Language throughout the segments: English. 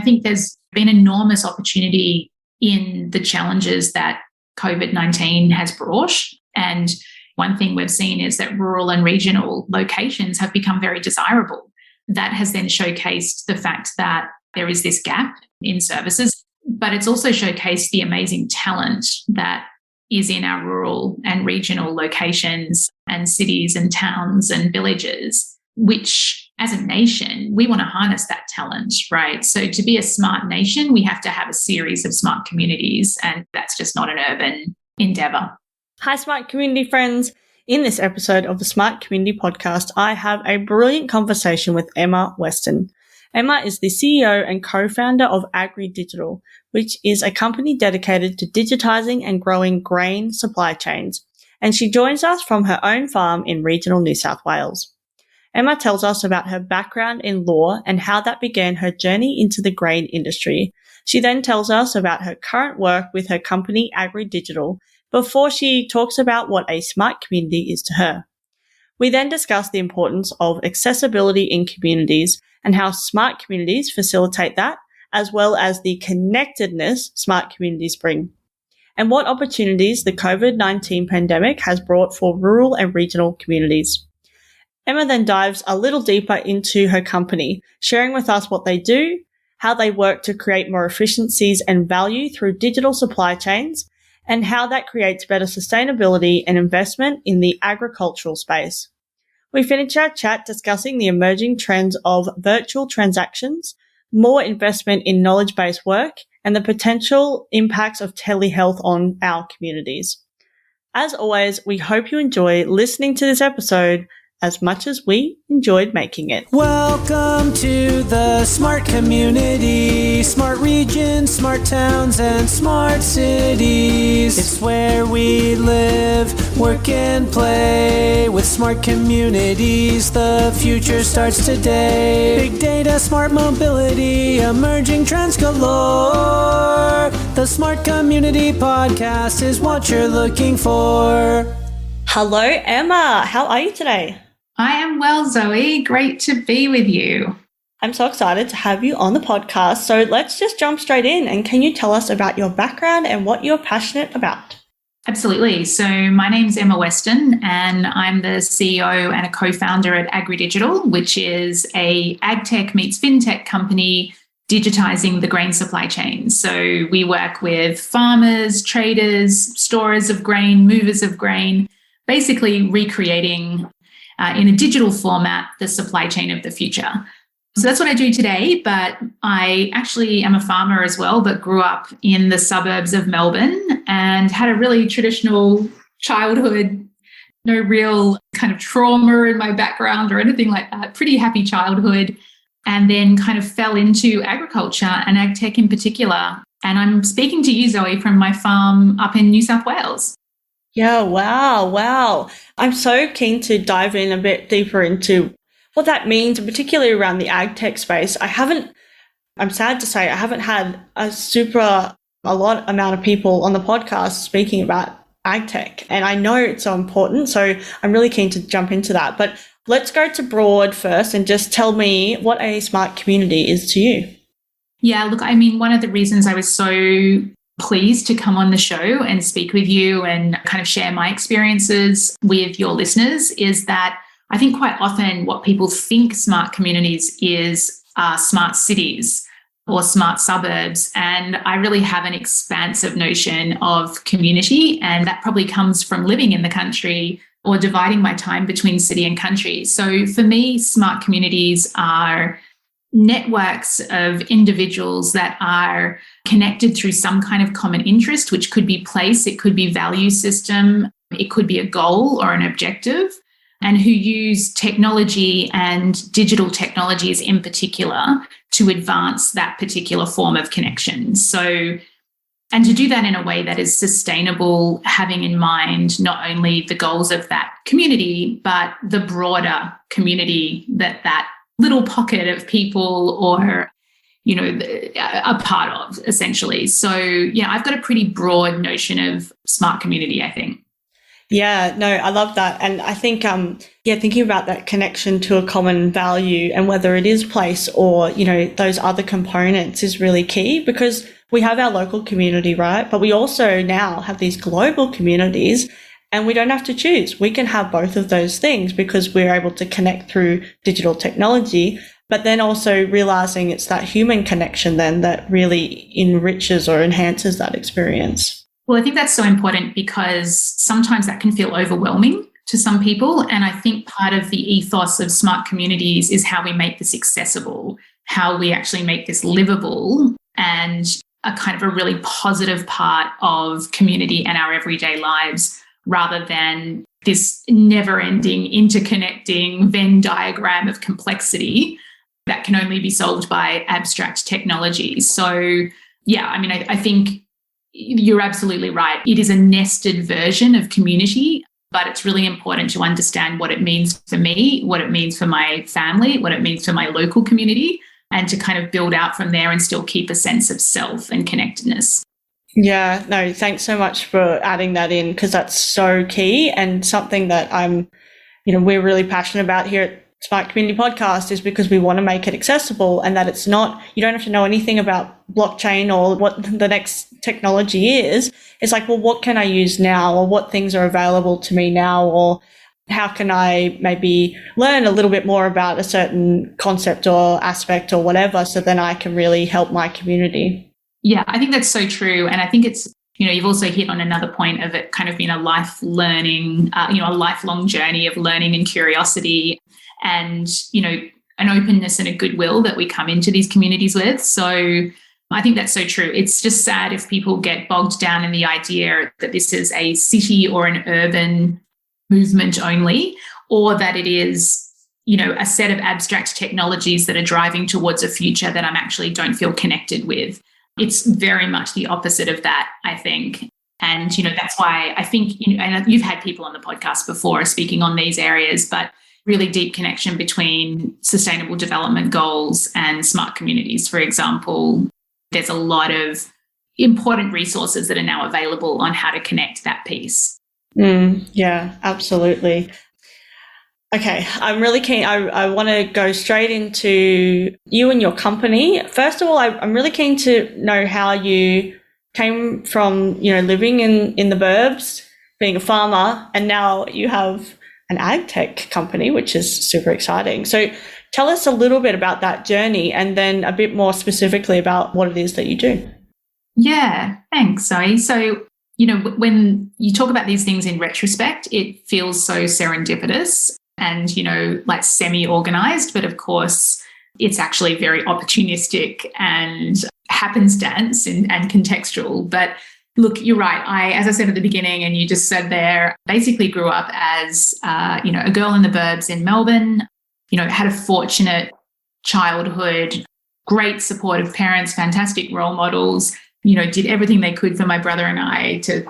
think there's been enormous opportunity in the challenges that COVID-19 has brought. And one thing we've seen is that rural and regional locations have become very desirable. That has then showcased the fact that there is this gap in services, but it's also showcased the amazing talent that is in our rural and regional locations and cities and towns and villages, which as a nation, we want to harness that talent, right? So to be a smart nation, we have to have a series of smart communities, and that's just not an urban endeavour. Hi, Smart Community friends. In this episode of the Smart Community Podcast, I have a brilliant conversation with Emma Weston. Emma is the CEO and co-founder of AgriDigital, which is a company dedicated to digitizing and growing grain supply chains. And she joins us from her own farm in regional New South Wales. Emma tells us about her background in law and how that began her journey into the grain industry. She then tells us about her current work with her company AgriDigital before she talks about what a smart community is to her. We then discuss the importance of accessibility in communities and how smart communities facilitate that, as well as the connectedness smart communities bring, and what opportunities the COVID-19 pandemic has brought for rural and regional communities. Emma then dives a little deeper into her company, sharing with us what they do, how they work to create more efficiencies and value through digital supply chains, and how that creates better sustainability and investment in the agricultural space. We finish our chat discussing the emerging trends of virtual transactions, more investment in knowledge-based work, and the potential impacts of telehealth on our communities. As always, we hope you enjoy listening to this episode as much as we enjoyed making it. Welcome to the smart community, smart regions, smart towns, and smart cities. It's where we live, work, and play. With smart communities, the future starts today. Big data, smart mobility, emerging trends galore. The Smart Community Podcast is what you're looking for. Hello, Emma. How are you today? I am well, Zoe. Great to be with you. I'm so excited to have you on the podcast. So let's just jump straight in. And can you tell us about your background and what you're passionate about? Absolutely. So my name's Emma Weston, and I'm the CEO and a co-founder at AgriDigital, which is a AgTech meets FinTech company digitizing the grain supply chain. So we work with farmers, traders, storers of grain, movers of grain, basically recreating in a digital format the supply chain of the future. So that's what I do today, but I actually am a farmer as well, but grew up in the suburbs of Melbourne and had a really traditional childhood, no real kind of trauma in my background or anything like that, pretty happy childhood, and then kind of fell into agriculture and ag tech in particular. And I'm speaking to you, Zoe, from my farm up in New South Wales. Yeah, wow. I'm so keen to dive in a bit deeper into what that means, particularly around the ag tech space. I'm sad to say, I haven't had a lot amount of people on the podcast speaking about ag tech, and I know it's so important. So I'm really keen to jump into that. But let's go to broad first and just tell me what a smart community is to you. Yeah, look, I mean, one of the reasons I was so pleased to come on the show and speak with you and kind of share my experiences with your listeners is that I think quite often what people think smart communities is smart cities or smart suburbs. And I really have an expansive notion of community, and that probably comes from living in the country or dividing my time between city and country. So for me, smart communities are networks of individuals that are connected through some kind of common interest, which could be place, it could be value system, it could be a goal or an objective, and who use technology and digital technologies in particular to advance that particular form of connection. So, and to do that in a way that is sustainable, having in mind not only the goals of that community, but the broader community that little pocket of people or, a part of, essentially. So, yeah, I've got a pretty broad notion of smart community, I think. Yeah, no, I love that. And I think, thinking about that connection to a common value and whether it is place or, those other components is really key, because we have our local community, right? But we also now have these global communities, and we don't have to choose. We can have both of those things because we're able to connect through digital technology, but then also realizing it's that human connection then that really enriches or enhances that experience. Well, I think that's so important because sometimes that can feel overwhelming to some people. And I think part of the ethos of smart communities is how we make this accessible, how we actually make this livable and a kind of a really positive part of community and our everyday lives, rather than this never-ending, interconnecting Venn diagram of complexity that can only be solved by abstract technologies. So, yeah, I mean, I think you're absolutely right. It is a nested version of community, but it's really important to understand what it means for me, what it means for my family, what it means for my local community, and to kind of build out from there and still keep a sense of self and connectedness. Yeah, no, thanks so much for adding that in, because that's so key and something that we're really passionate about here at Smart Community Podcast, is because we want to make it accessible, and that it's not, you don't have to know anything about blockchain or what the next technology is. It's like, well, what can I use now, or what things are available to me now, or how can I maybe learn a little bit more about a certain concept or aspect or whatever, so then I can really help my community. Yeah, I think that's so true. And I think it's, you've also hit on another point of it kind of being a a lifelong journey of learning and curiosity and, an openness and a goodwill that we come into these communities with. So I think that's so true. It's just sad if people get bogged down in the idea that this is a city or an urban movement only, or that it is, a set of abstract technologies that are driving towards a future that I'm actually don't feel connected with. It's very much the opposite of that, I think. And, that's why I think, and you've had people on the podcast before speaking on these areas, but really deep connection between sustainable development goals and smart communities. For example, there's a lot of important resources that are now available on how to connect that piece. Yeah, absolutely. Okay, I'm really keen. I want to go straight into you and your company. First of all, I'm really keen to know how you came from, living in the burbs, being a farmer, and now you have an AgTech company, which is super exciting. So tell us a little bit about that journey, and then a bit more specifically about what it is that you do. Yeah, thanks, Zoe. So, when you talk about these things in retrospect, it feels so serendipitous and, like semi-organized, but of course it's actually very opportunistic and happenstance and contextual. But look, you're right. As I said at the beginning, and you just said there, basically grew up as, a girl in the burbs in Melbourne, had a fortunate childhood, great supportive parents, fantastic role models, did everything they could for my brother and I to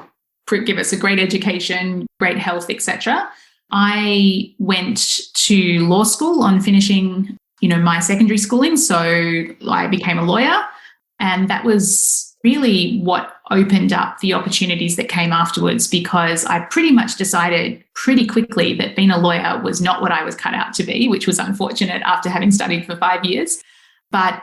give us a great education, great health, etc. I went to law school on finishing, my secondary schooling. So I became a lawyer, and that was really what opened up the opportunities that came afterwards, because I pretty much decided pretty quickly that being a lawyer was not what I was cut out to be, which was unfortunate after having studied for 5 years. But,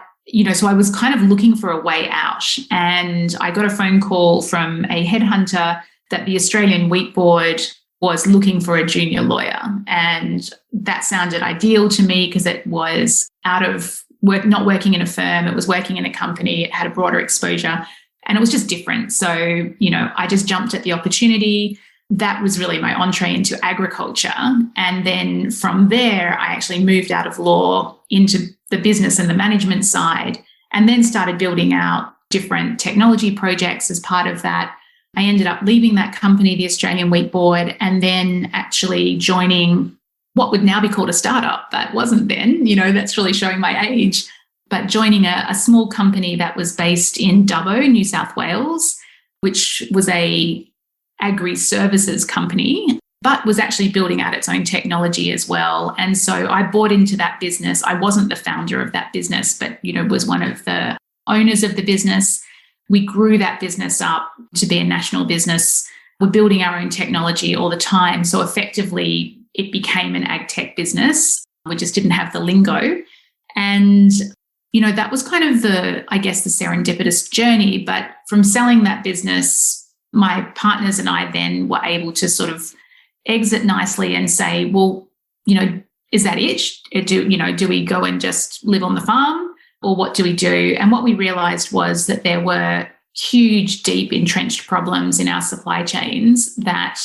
so I was kind of looking for a way out, and I got a phone call from a headhunter that the Australian Wheat Board was looking for a junior lawyer. And that sounded ideal to me because it was out of work, not working in a firm. It was working in a company. It had a broader exposure, and it was just different. So, I just jumped at the opportunity. That was really my entree into agriculture. And then from there, I actually moved out of law into the business and the management side, and then started building out different technology projects as part of that. I ended up leaving that company, the Australian Wheat Board, and then actually joining what would now be called a startup. That wasn't then, that's really showing my age, but joining a small company that was based in Dubbo, New South Wales, which was a agri-services company, but was actually building out its own technology as well. And so I bought into that business. I wasn't the founder of that business, but, was one of the owners of the business. We grew that business up to be a national business were building our own technology all the time. So effectively, it became an AgTech business. We just didn't have the lingo. And, that was kind of the serendipitous journey. But from selling that business, my partners and I then were able to sort of exit nicely and say, well, is that it? Do we go and just live on the farm, or what do we do? And what we realized was that there were huge, deep, entrenched problems in our supply chains that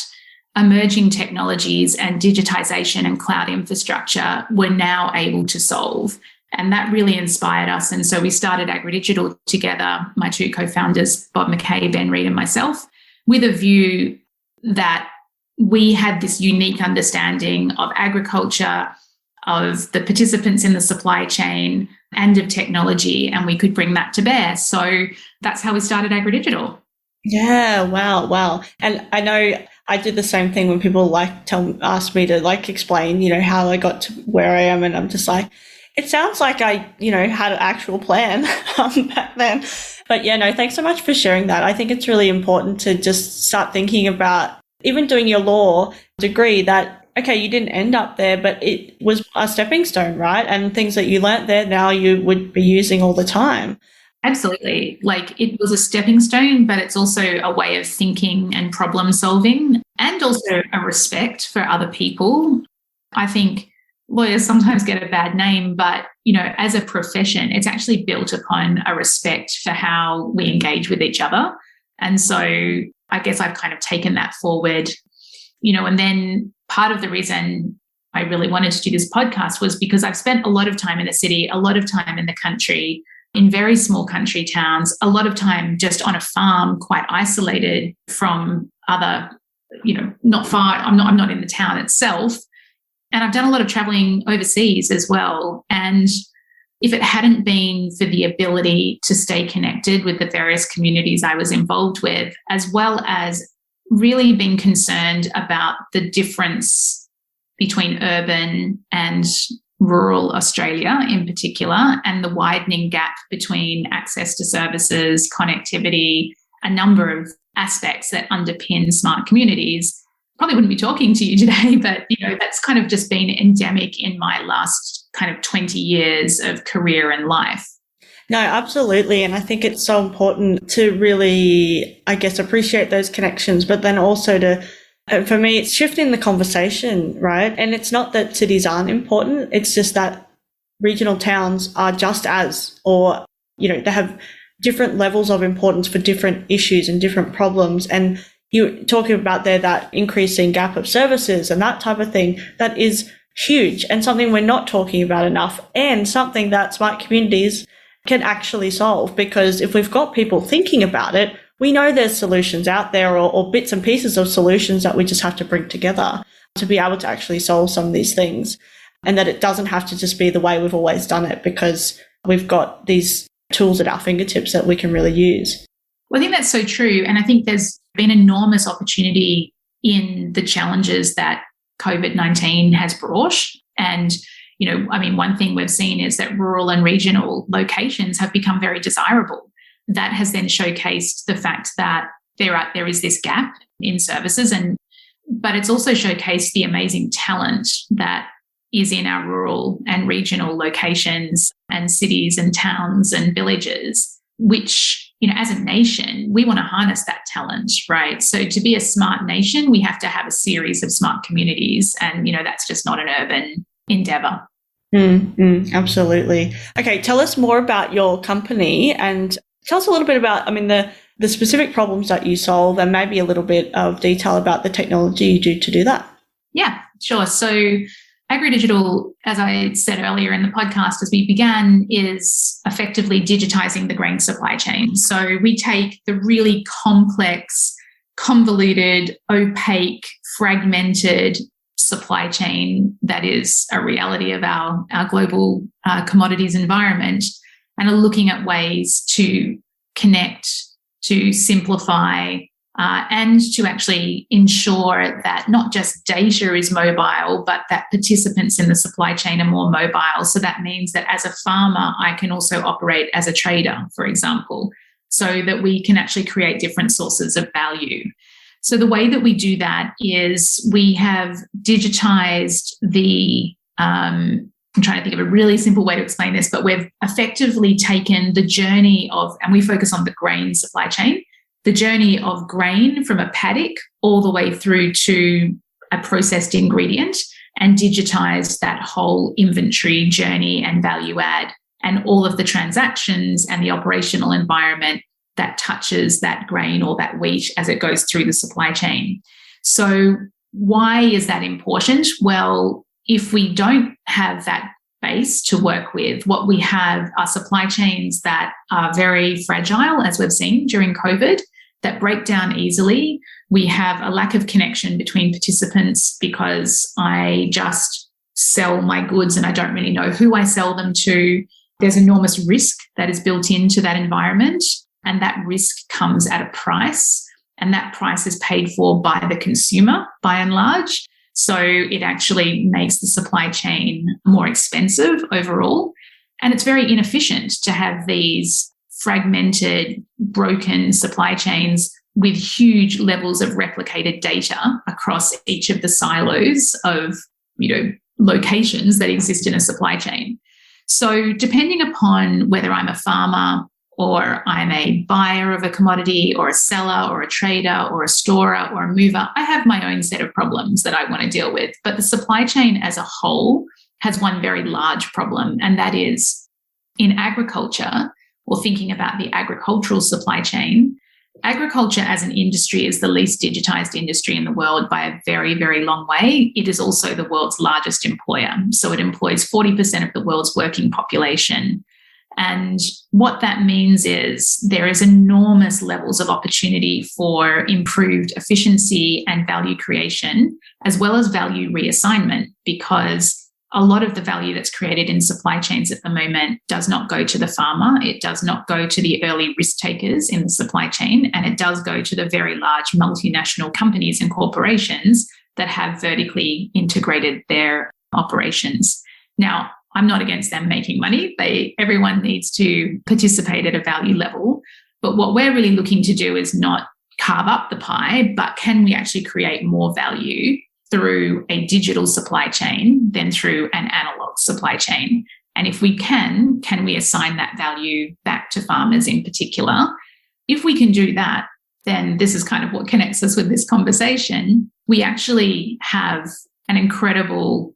emerging technologies and digitization and cloud infrastructure were now able to solve. And that really inspired us. And so we started AgriDigital together, my two co-founders, Bob McKay, Ben Reed, and myself, with a view that we had this unique understanding of agriculture, of the participants in the supply chain, and of technology, and we could bring that to bear. So that's how we started AgriDigital. Yeah, wow. And I know I did the same thing when people ask me to explain, how I got to where I am, and I'm just like, it sounds like I, had an actual plan back then. But yeah, no, thanks so much for sharing that. I think it's really important to just start thinking about even doing your law degree that, okay, you didn't end up there, but it was a stepping stone, right? And things that you learnt there now you would be using all the time. Absolutely. It was a stepping stone, but it's also a way of thinking and problem solving, and also a respect for other people. I think lawyers sometimes get a bad name, but, as a profession, it's actually built upon a respect for how we engage with each other. And so I guess I've kind of taken that forward, and then part of the reason I really wanted to do this podcast was because I've spent a lot of time in the city, a lot of time in the country, in very small country towns, a lot of time just on a farm, quite isolated from other, not far. I'm not in the town itself. And I've done a lot of traveling overseas as well. And if it hadn't been for the ability to stay connected with the various communities I was involved with, as well as really being concerned about the difference between urban and rural Australia in particular, and the widening gap between access to services, connectivity, a number of aspects that underpin smart communities, probably wouldn't be talking to you today, but that's kind of just been endemic in my last kind of 20 years of career and life. No, absolutely. And I think it's so important to really, appreciate those connections, but then also for me, it's shifting the conversation, right? And it's not that cities aren't important. It's just that regional towns are just as, or, they have different levels of importance for different issues and different problems. And you're talking about there that increasing gap of services and that type of thing, that is huge and something we're not talking about enough, and something that smart communities can actually solve. Because if we've got people thinking about it, we know there's solutions out there, or bits and pieces of solutions that we just have to bring together to be able to actually solve some of these things. And that it doesn't have to just be the way we've always done it, because we've got these tools at our fingertips that we can really use. Well, I think that's so true. And I think there's been enormous opportunity in the challenges that COVID-19 has brought. And, one thing we've seen is that rural and regional locations have become very desirable. That has then showcased the fact that there is this gap in services, but it's also showcased the amazing talent that is in our rural and regional locations and cities and towns and villages, which, as a nation, we want to harness that talent, right? So to be a smart nation, we have to have a series of smart communities, and, that's just not an urban endeavor. Absolutely. Okay, tell us more about your company, and tell us a little bit about, the specific problems that you solve, and maybe a little bit of detail about the technology you do to do that. Yeah, sure. So AgriDigital, as I said earlier in the podcast, as we began, is effectively digitizing the grain supply chain. So we take the really complex, convoluted, opaque, fragmented supply chain that is a reality of our global commodities environment, and are looking at ways to connect, to simplify, and to actually ensure that not just data is mobile, but that participants in the supply chain are more mobile. So that means that as a farmer, I can also operate as a trader, for example, so that we can actually create different sources of value. So the way that we do that is we have digitized I'm trying to think of a really simple way to explain this, but we've effectively taken the journey of, and we focus on the grain supply chain, the journey of grain from a paddock all the way through to a processed ingredient, and digitized that whole inventory journey and value add and all of the transactions and the operational environment that touches that grain or that wheat as it goes through the supply chain. So why is that important? Well, if we don't have that base to work with, what we have are supply chains that are very fragile, as we've seen during COVID, that break down easily. We have a lack of connection between participants because I just sell my goods and I don't really know who I sell them to. There's enormous risk that is built into that environment, and that risk comes at a price, and that price is paid for by the consumer by and large. So it actually makes the supply chain more expensive overall. And it's very inefficient to have these fragmented, broken supply chains with huge levels of replicated data across each of the silos of, locations that exist in a supply chain. So depending upon whether I'm a farmer or I'm a buyer of a commodity or a seller or a trader or a storer or a mover, I have my own set of problems that I want to deal with. But the supply chain as a whole has one very large problem, and that is in agriculture, or thinking about the agricultural supply chain. Agriculture as an industry is the least digitized industry in the world by a very, very long way. It is also the world's largest employer. So it employs 40% of the world's working population. And what that means is there is enormous levels of opportunity for improved efficiency and value creation, as well as value reassignment, because a lot of the value that's created in supply chains at the moment does not go to the farmer. It does not go to the early risk takers in the supply chain, and it does go to the very large multinational companies and corporations that have vertically integrated their operations. Now, I'm not against them making money. Everyone needs to participate at a value level. But what we're really looking to do is not carve up the pie, but can we actually create more value through a digital supply chain than through an analog supply chain? And if we can we assign that value back to farmers in particular? If we can do that, then this is kind of what connects us with this conversation. We actually have an incredible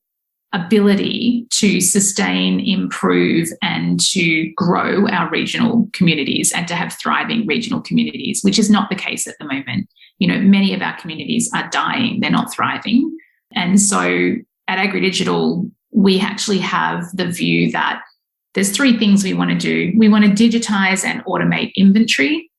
ability to sustain, improve, and to grow our regional communities and to have thriving regional communities, which is not the case at the moment. Many of our communities are dying, they're not thriving. And so at AgriDigital, we actually have the view that there's three things we want to do. We want to digitize and automate inventory.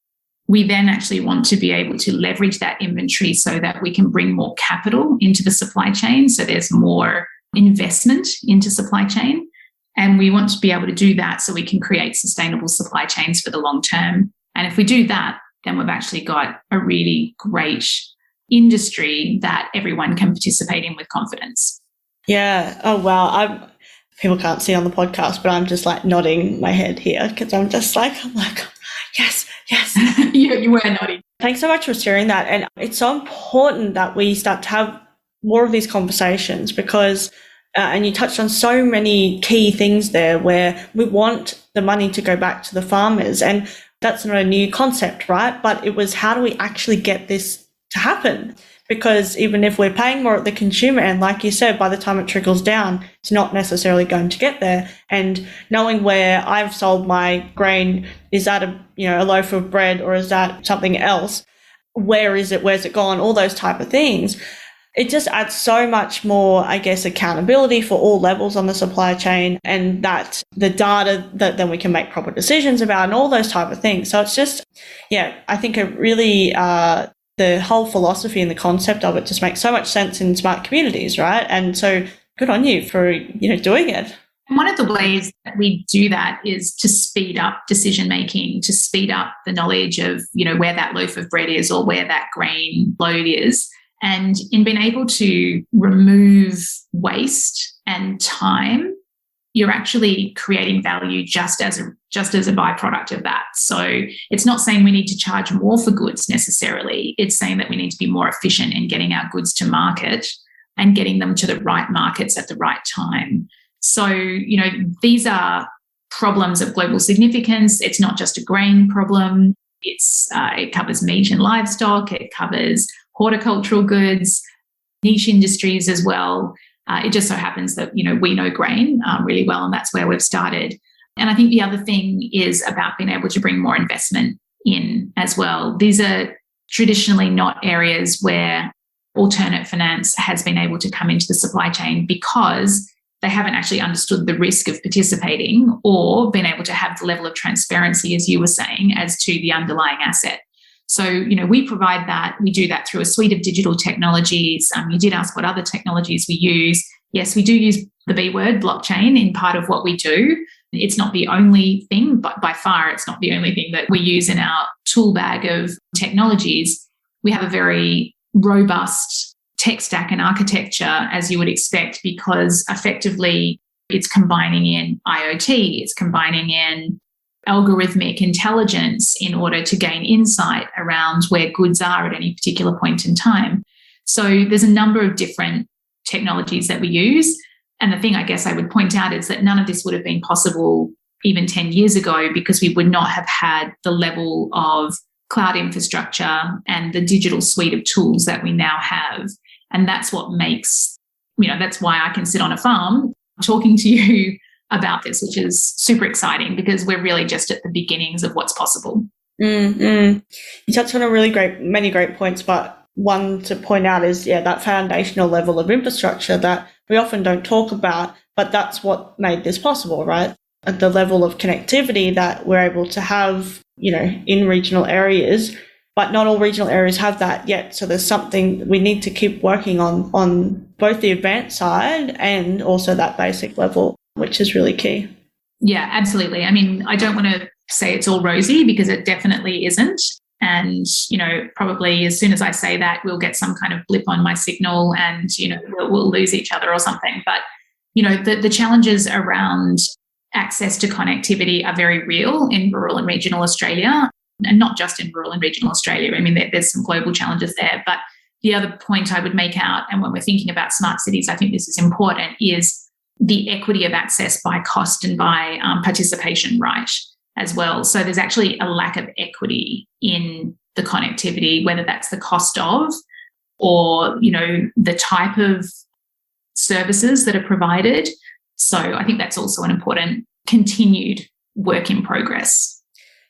We then actually want to be able to leverage that inventory so that we can bring more capital into the supply chain, so there's more investment into supply chain. And we want to be able to do that so we can create sustainable supply chains for the long term. And if we do that, then we've actually got a really great industry that everyone can participate in with confidence. Yeah. Oh, wow. People can't see on the podcast, but I'm just like nodding my head here because I'm like, yes. You were nodding. Thanks so much for sharing that. And it's so important that we start to have more of these conversations because, and you touched on so many key things there where we want the money to go back to the farmers. And that's not a new concept, right? But it was, how do we actually get this to happen? Because even if we're paying more at the consumer end, like you said, by the time it trickles down, it's not necessarily going to get there. And knowing where I've sold my grain, is that a loaf of bread or is that something else? Where is it? Where's it gone? All those type of things. It just adds so much more, I guess, accountability for all levels on the supply chain, and that the data that then we can make proper decisions about and all those type of things. So it's just, I think it really, the whole philosophy and the concept of it just makes so much sense in smart communities, right? And so good on you for, doing it. And one of the ways that we do that is to speed up decision-making, to speed up the knowledge of, where that loaf of bread is or where that grain load is. And in being able to remove waste and time you're actually creating value just as a byproduct of that. So it's not saying we need to charge more for goods necessarily. It's saying that we need to be more efficient in getting our goods to market and getting them to the right markets at the right time. So, these are problems of global significance. It's not just a grain problem. It covers meat and livestock. It covers horticultural goods, niche industries as well. It just so happens that, we know grain really well, and that's where we've started. And I think the other thing is about being able to bring more investment in as well. These are traditionally not areas where alternate finance has been able to come into the supply chain because they haven't actually understood the risk of participating or been able to have the level of transparency, as you were saying, as to the underlying asset. So, we provide that. We do that through a suite of digital technologies. You did ask what other technologies we use. Yes, we do use the B word, blockchain, in part of what we do. It's not the only thing, but by far it's not the only thing that we use in our tool bag of technologies. We have a very robust tech stack and architecture, as you would expect, because effectively it's combining in IoT, it's combining in algorithmic intelligence in order to gain insight around where goods are at any particular point in time. So there's a number of different technologies that we use. And the thing I guess I would point out is that none of this would have been possible even 10 years ago because we would not have had the level of cloud infrastructure and the digital suite of tools that we now have. And that's what makes, that's why I can sit on a farm talking to you about this, which is super exciting because we're really just at the beginnings of what's possible. You touched on many great points, but one to point out is, that foundational level of infrastructure that we often don't talk about, but that's what made this possible, right? At the level of connectivity that we're able to have, in regional areas, but not all regional areas have that yet. So there's something we need to keep working on both the advanced side and also that basic level, which is really key. Yeah, absolutely. I mean, I don't want to say it's all rosy because it definitely isn't. And, probably as soon as I say that, we'll get some kind of blip on my signal and, we'll lose each other or something. But, the challenges around access to connectivity are very real in rural and regional Australia, and not just in rural and regional Australia. I mean, there's some global challenges there. But the other point I would make out, and when we're thinking about smart cities, I think this is important, is the equity of access by cost and by participation right as well. So there's actually a lack of equity in the connectivity, whether that's the cost of or, the type of services that are provided. So I think that's also an important continued work in progress.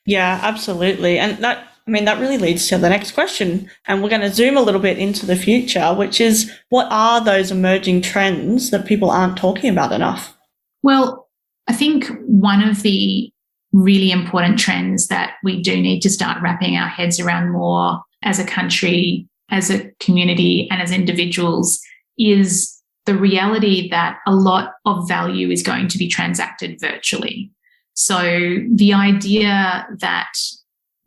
Yeah, absolutely. And that really leads to the next question. And we're going to zoom a little bit into the future, which is, what are those emerging trends that people aren't talking about enough? Well, I think one of the really important trends that we do need to start wrapping our heads around more as a country, as a community, and as individuals is the reality that a lot of value is going to be transacted virtually. So the idea that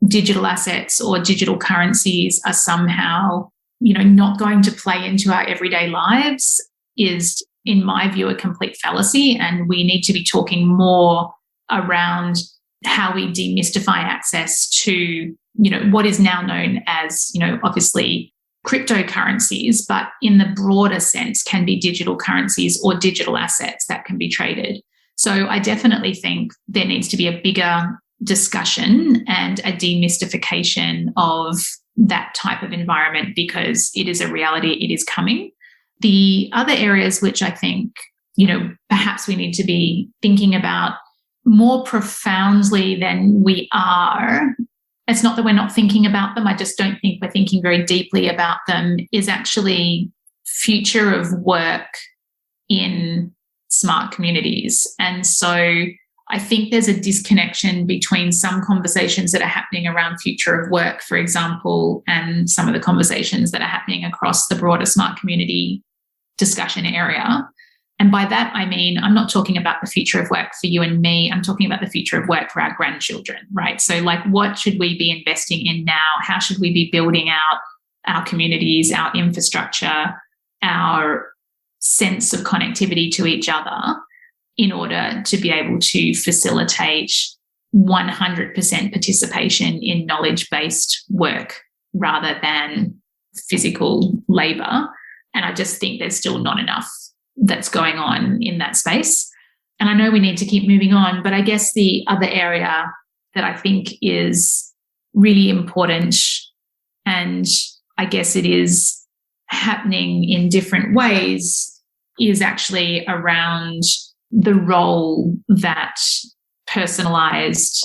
digital assets or digital currencies are somehow, not going to play into our everyday lives is, in my view, a complete fallacy. And we need to be talking more around how we demystify access to, what is now known as, obviously cryptocurrencies, but in the broader sense can be digital currencies or digital assets that can be traded. So I definitely think there needs to be a bigger discussion and a demystification of that type of environment because it is a reality, it is coming. The other areas which I think, perhaps we need to be thinking about more profoundly than we are, it's not that we're not thinking about them, I just don't think we're thinking very deeply about them, is actually future of work in smart communities. And so I think there's a disconnection between some conversations that are happening around future of work, for example, and some of the conversations that are happening across the broader smart community discussion area. And by that, I mean, I'm not talking about the future of work for you and me. I'm talking about the future of work for our grandchildren, right? So what should we be investing in now? How should we be building out our communities, our infrastructure, our sense of connectivity to each other in order to be able to facilitate 100% participation in knowledge-based work rather than physical labour. And I just think there's still not enough that's going on in that space. And I know we need to keep moving on, but I guess the other area that I think is really important, and I guess it is happening in different ways, is actually around the role that personalised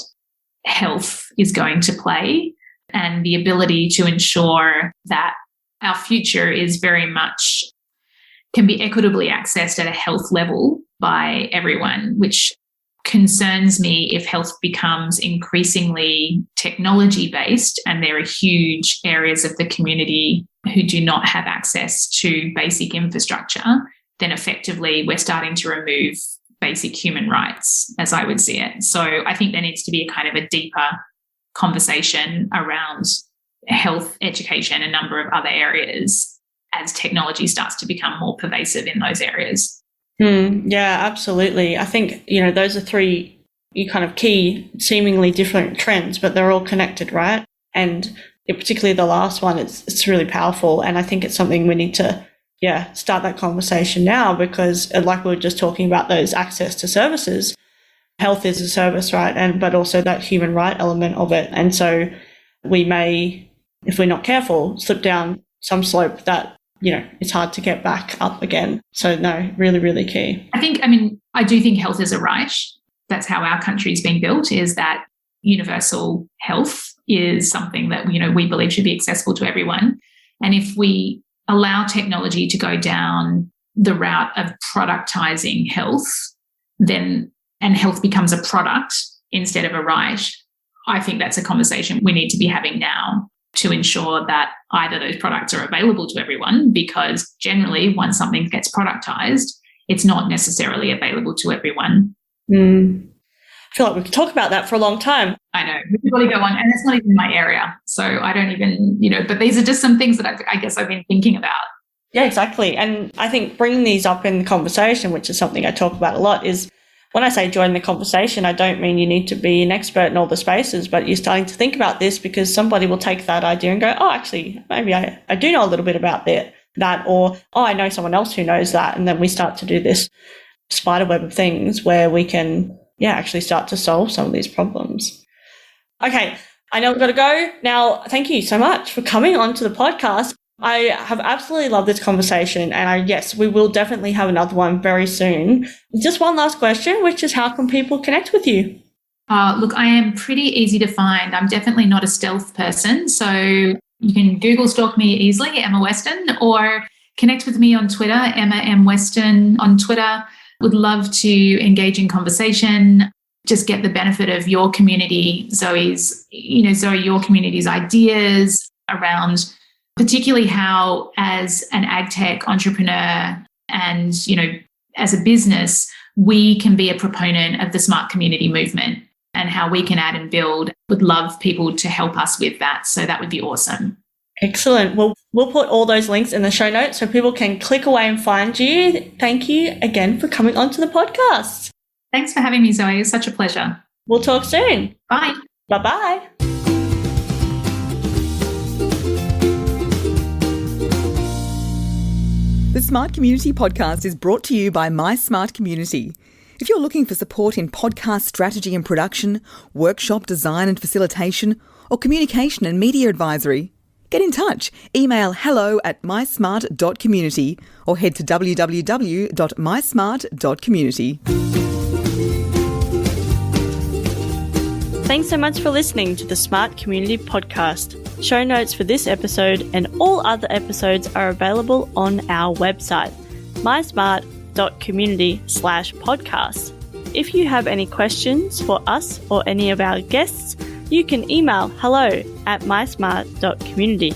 health is going to play and the ability to ensure that our future is very much can be equitably accessed at a health level by everyone, which concerns me if health becomes increasingly technology-based and there are huge areas of the community who do not have access to basic infrastructure, then effectively we're starting to remove basic human rights, as I would see it. So I think there needs to be a kind of a deeper conversation around health, education, a number of other areas as technology starts to become more pervasive in those areas. Yeah, absolutely. I think, those are three kind of key, seemingly different trends, but they're all connected, right? And particularly the last one, it's really powerful. And I think it's something we need to, start that conversation now, because like we were just talking about those access to services, health is a service, right? But also that human right element of it. And so we may, if we're not careful, slip down some slope that it's hard to get back up again. So no, really, really key. I do think health is a right. That's how our country's been built, is that universal health is something that, we believe should be accessible to everyone. And if we allow technology to go down the route of productizing health, and health becomes a product instead of a right, I think that's a conversation we need to be having now to ensure that either those products are available to everyone, because generally once something gets productized, it's not necessarily available to everyone. I feel like we could talk about that for a long time. I know. We've got to go on, and it's not even my area. So I don't even, but these are just some things that I guess I've been thinking about. Yeah, exactly. And I think bringing these up in the conversation, which is something I talk about a lot, is when I say join the conversation, I don't mean you need to be an expert in all the spaces, but you're starting to think about this because somebody will take that idea and go, oh, actually, maybe I do know a little bit about that, or, oh, I know someone else who knows that. And then we start to do this spider web of things where we can, actually start to solve some of these problems. Okay, I know we've got to go. Now, thank you so much for coming on to the podcast. I have absolutely loved this conversation, and yes, we will definitely have another one very soon. Just one last question, which is, how can people connect with you? Look, I am pretty easy to find. I'm definitely not a stealth person, so you can Google stalk me easily, Emma Weston, or connect with me on Twitter, Emma M. Weston on Twitter. Would love to engage in conversation, just get the benefit of your community, Zoe, your community's ideas around particularly how, as an AgTech entrepreneur and, as a business, we can be a proponent of the smart community movement and how we can add and build. Would love people to help us with that. So that would be awesome. Excellent. Well, we'll put all those links in the show notes so people can click away and find you. Thank you again for coming onto the podcast. Thanks for having me, Zoe. It's such a pleasure. We'll talk soon. Bye. Bye-bye. The Smart Community Podcast is brought to you by My Smart Community. If you're looking for support in podcast strategy and production, workshop design and facilitation, or communication and media advisory, get in touch. Email hello@mysmart.community or head to www.mysmart.community. Thanks so much for listening to the Smart Community Podcast. Show notes for this episode and all other episodes are available on our website, mysmart.community/podcast. If you have any questions for us or any of our guests, you can email hello@mysmart.community.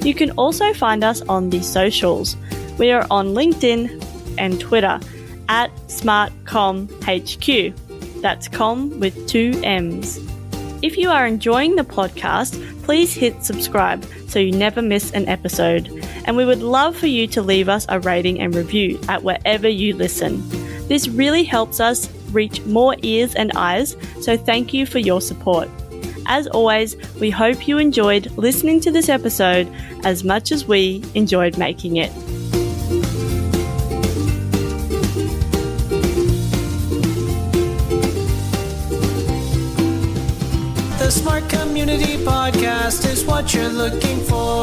You can also find us on the socials. We are on LinkedIn and Twitter @SmartComHQ. That's com with 2 M's. If you are enjoying the podcast, please hit subscribe so you never miss an episode. And we would love for you to leave us a rating and review at wherever you listen. This really helps us reach more ears and eyes, so thank you for your support. As always, we hope you enjoyed listening to this episode as much as we enjoyed making it. The Smart Community Podcast is what you're looking for.